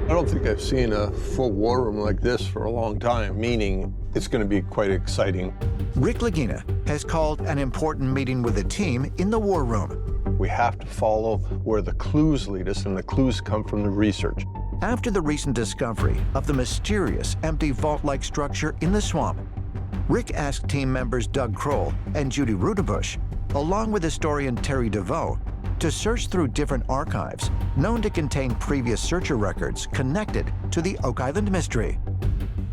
I don't think I've seen a full war room like this for a long time, meaning it's going to be quite exciting. Rick Lagina has called an important meeting with the team in the war room. We have to follow where the clues lead us, and the clues come from the research. After the recent discovery of the mysterious empty vault-like structure in the swamp, Rick asked team members Doug Kroll and Judy Rudebush, along with historian Terry DeVoe, to search through different archives known to contain previous searcher records connected to the Oak Island mystery.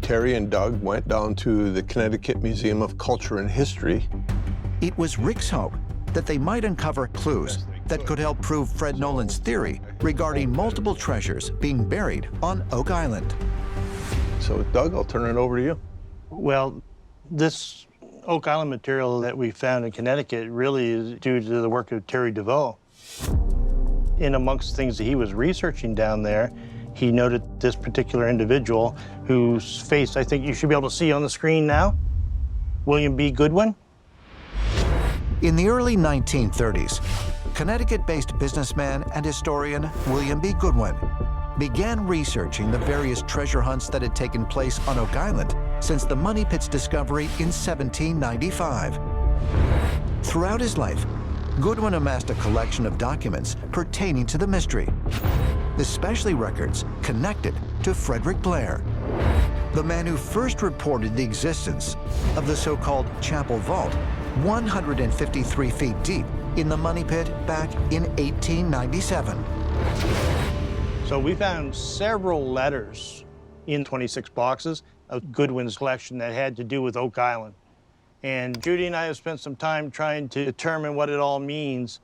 Terry and Doug went down to the Connecticut Museum of Culture and History. It was Rick's hope that they might uncover clues that could help prove Fred Nolan's theory regarding multiple treasures being buried on Oak Island. So, Doug, I'll turn it over to you. Well, this Oak Island material that we found in Connecticut really is due to the work of Terry DeVoe. In amongst things that he was researching down there, he noted this particular individual whose face I think you should be able to see on the screen now, William B. Goodwin. In the early 1930s, Connecticut-based businessman and historian William B. Goodwin began researching the various treasure hunts that had taken place on Oak Island since the Money Pit's discovery in 1795. Throughout his life, Goodwin amassed a collection of documents pertaining to the mystery, especially records connected to Frederick Blair, the man who first reported the existence of the so-called Chapel Vault, 153 feet deep in the Money Pit back in 1897. So we found several letters in 26 boxes of Goodwin's collection that had to do with Oak Island. And Judy and I have spent some time trying to determine what it all means.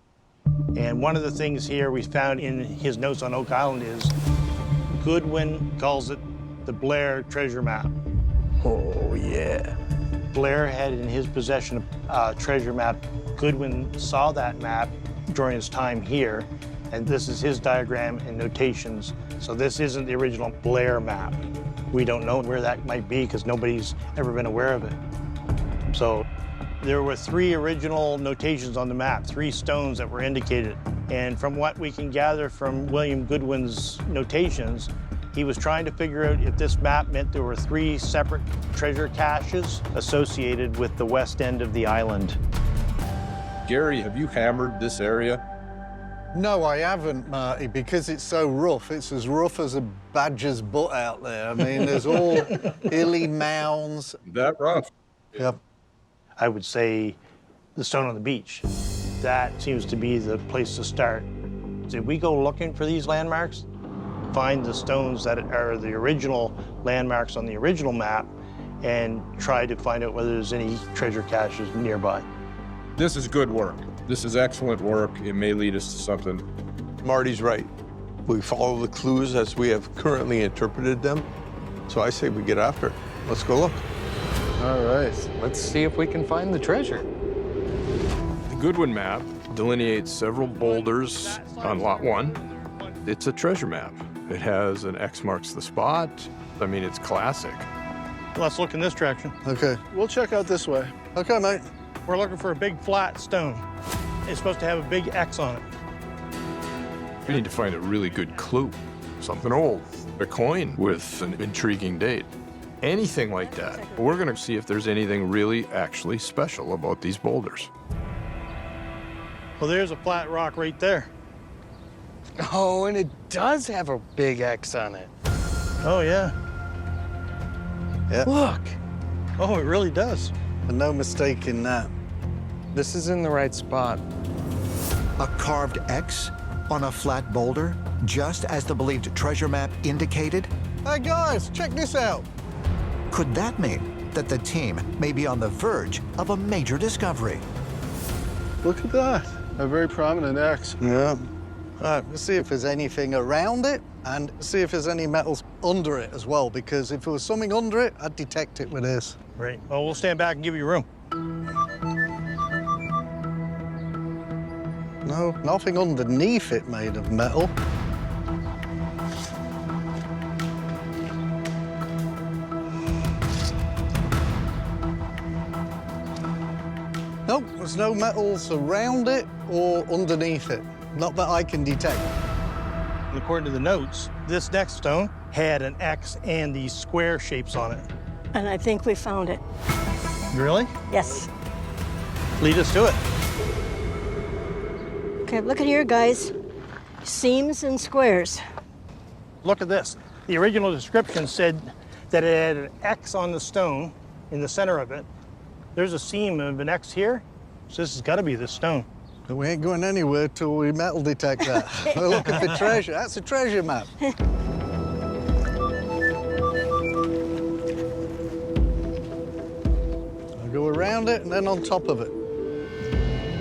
And one of the things here we found in his notes on Oak Island is Goodwin calls it the Blair treasure map. Oh, yeah. Blair had in his possession a treasure map. Goodwin saw that map during his time here, and this is his diagram and notations. So this isn't the original Blair map. We don't know where that might be because nobody's ever been aware of it. So there were 3 original notations on the map, 3 stones that were indicated. And from what we can gather from William Goodwin's notations, he was trying to figure out if this map meant there were 3 separate treasure caches associated with the west end of the island. Gary, have you hammered this area? No, I haven't, Marty, because it's so rough. It's as rough as a badger's butt out there. I mean, there's all hilly mounds. That rough? Yep. I would say the stone on the beach. That seems to be the place to start. Did we go looking for these landmarks? Find the stones that are the original landmarks on the original map and try to find out whether there's any treasure caches nearby. This is good work. This is excellent work. It may lead us to something. Marty's right. We follow the clues as we have currently interpreted them. So I say we get after it. Let's go look. All right, let's see if we can find the treasure. The Goodwin map delineates several boulders on Lot 1. It's a treasure map. It has an X marks the spot. I mean, it's classic. Let's look in this direction. Okay. We'll check out this way. Okay, mate. We're looking for a big flat stone. It's supposed to have a big X on it. We need to find a really good clue. Something old. A coin with an intriguing date. Anything like that. We're going to see if there's anything really actually special about these boulders. Well, there's a flat rock right there. Oh, and it does have a big X on it. Oh, yeah. Yeah. Look, Oh, it really does. And no mistake in that. this is in the right spot. A carved X on a flat boulder, just as the believed treasure map indicated? Hey, guys, check this out. Could that mean that the team may be on the verge of a major discovery? Look at that. A very prominent X. Yeah. All right, let's see if there's anything around it and see if there's any metals under it as well, because if there was something under it, I'd detect it with this. Right. Well, we'll stand back and give you room. No, nothing underneath it made of metal. Nope, there's no metals around it or underneath it. Not that I can detect. And according to the notes, this next stone had an X and these square shapes on it. And I think we found it. Really? Yes. Lead us to it. Okay, look at here, guys. Seams and squares. Look at this. The original description said that it had an X on the stone in the center of it. There's a seam of an X here, so this has got to be the stone. But we ain't going anywhere till we metal detect that. We're looking for treasure. That's a treasure map. I'll go around it and then on top of it.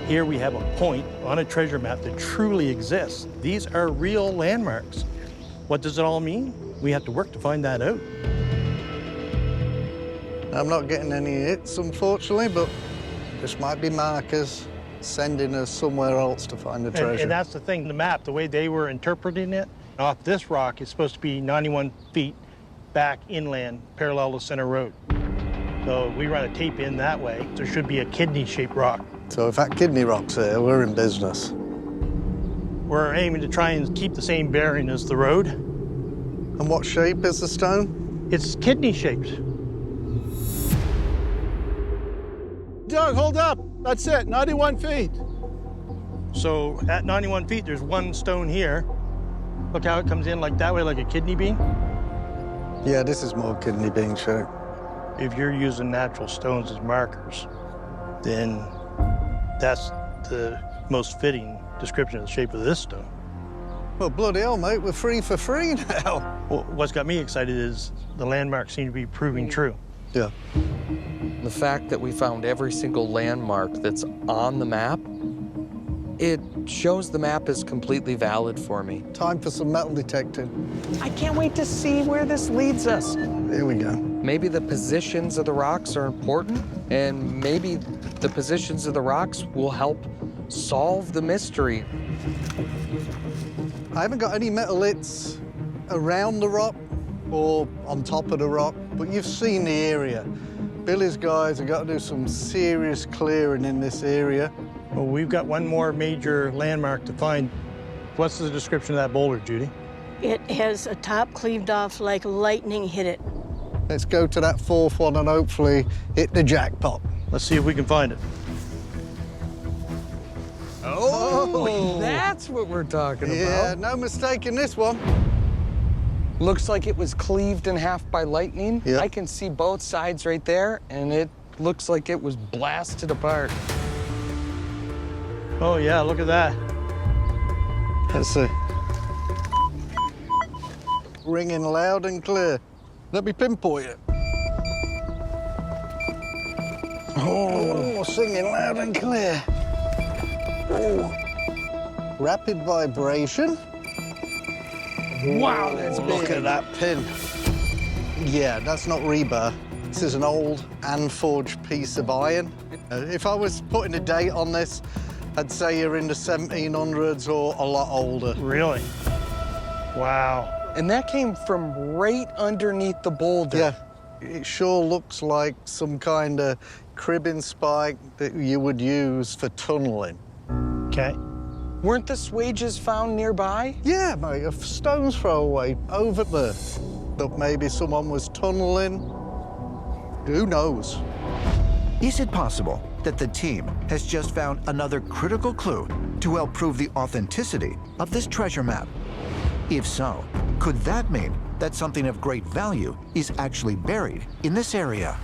Here we have a point on a treasure map that truly exists. These are real landmarks. What does it all mean? We have to work to find that out. I'm not getting any hits, unfortunately, but this might be markers sending us somewhere else to find the treasure. And that's the thing, the map, the way they were interpreting it, off this rock, it's supposed to be 91 feet back inland, parallel to Center Road. So we run a tape in that way. There should be a kidney-shaped rock. So if that kidney rock's here, we're in business. We're aiming to try and keep the same bearing as the road. And what shape is the stone? It's kidney-shaped. Doug, hold up. That's it, 91 feet. So at 91 feet, there's one stone here. Look how it comes in like that way, like a kidney bean. Yeah, this is more kidney bean shape. If you're using natural stones as markers, then that's the most fitting description of the shape of this stone. Well, bloody hell, mate, we're free for free now. Well, what's got me excited is the landmarks seem to be proving true. Yeah. The fact that we found every single landmark that's on the map, it shows the map is completely valid for me. Time for some metal detecting. I can't wait to see where this leads us. Here we go. Maybe the positions of the rocks are important, and maybe the positions of the rocks will help solve the mystery. I haven't got any metal hits around the rock or on top of the rock, but you've seen the area. Billy's guys have got to do some serious clearing in this area. Well, we've got one more major landmark to find. What's the description of that boulder, Judy? It has a top cleaved off like lightning hit it. Let's go to that fourth one and hopefully hit the jackpot. Let's see if we can find it. Oh, that's what we're talking Yeah, about. no mistake in this one. Looks like it was cleaved in half by lightning. Yeah. I can see both sides right there, and it looks like it was blasted apart. Oh, yeah, look at that. Let's see. Ringing loud and clear. Let me pinpoint it. Oh, singing loud and clear. Oh. Rapid vibration. Wow, that's Look big. at that pin. Yeah, that's not rebar. This is an old hand-forged piece of iron. If I was putting a date on this, I'd say you're in the 1700s or a lot older. Really? Wow. And that came from right underneath the boulder. Yeah, it sure looks like some kind of cribbing spike that you would use for tunneling. Okay. Weren't the swages found nearby? Yeah, mate, a stone's throw away over there. But maybe someone was tunneling. Who knows? Is it possible that the team has just found another critical clue to help prove the authenticity of this treasure map? If so, could that mean that something of great value is actually buried in this area?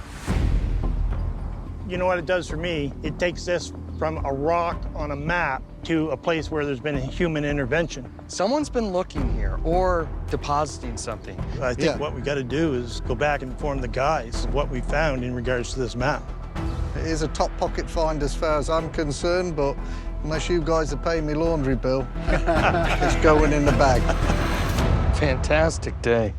You know what it does for me? It takes this from a rock on a map to a place where there's been a human intervention. Someone's been looking here or depositing something. I think what we got to do is go back and inform the guys of what we found in regards to this map. It is a top pocket find as far as I'm concerned, but unless you guys are paying me laundry bill, it's going in the bag. Fantastic day.